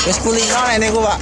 Wis kulino nek niku, Pak.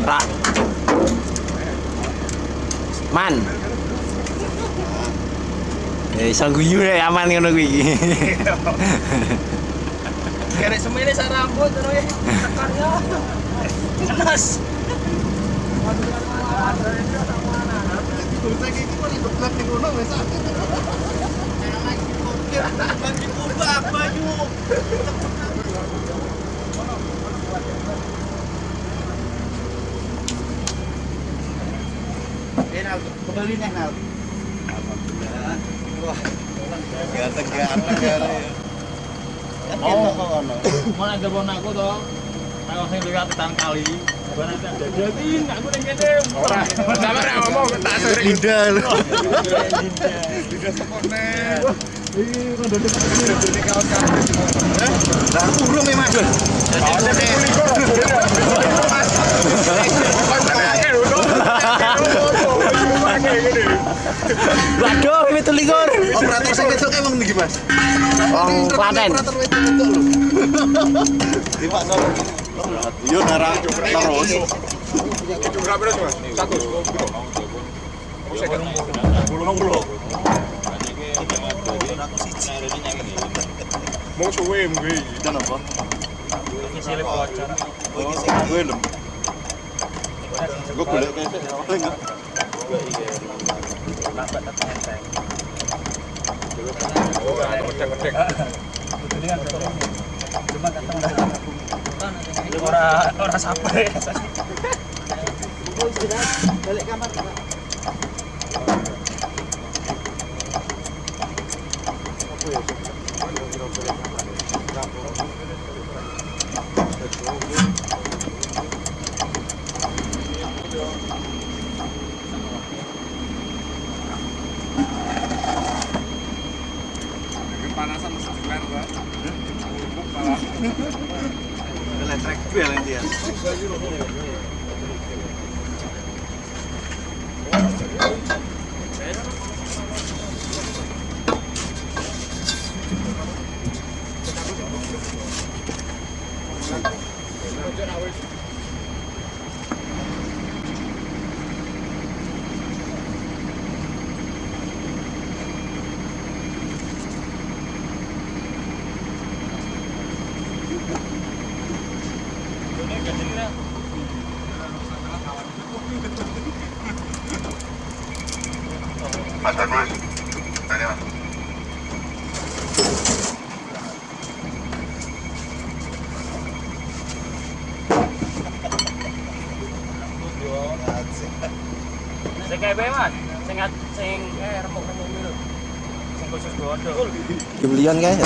Rak. Man. Iso guyu nek aman ngono kuwi. Kerek semene sak rambut terus ya. Tekannya. Jelas. Terus iki kok hidup ning ngono wis ah. Lagi kubah baju. Nal, kembali nih Nal. Alhamdulillah. Wah, ganteng-ganteng ya. Oh, mana ada bon aku toh? Aku sing lihat tentang kali. Barang tak jadiin aku ning kene. Ora. Sampe nek ngomong tak sering Linda. Linda sepone. Ih, kok ndek ini kawan-kawan. Lah urung e Mas. Waduh, itu likur. Operator sing wedok emang niki Mas. Wong Klaten. Operator wedok lho. Di Pak Solo. Yo narang terus. Itu berapa itu Mas? 100. Mau suwe mungkin. Jan apa? Iki silip bocor. Oh, iki sing gue lho. Gue golek kene enggak. Lambat tak enteng. Oh, ngedek-ngedek. Cuma kata ora sampai. Balik kamar. Panasan mesin sebelah, Pak. Empuk malah. Elektrik bel ini dia. Mas Bagus, ini Mas. Sing kae Mas, sing remuk-remuk dulu. Sing khusus godho. Julian kae.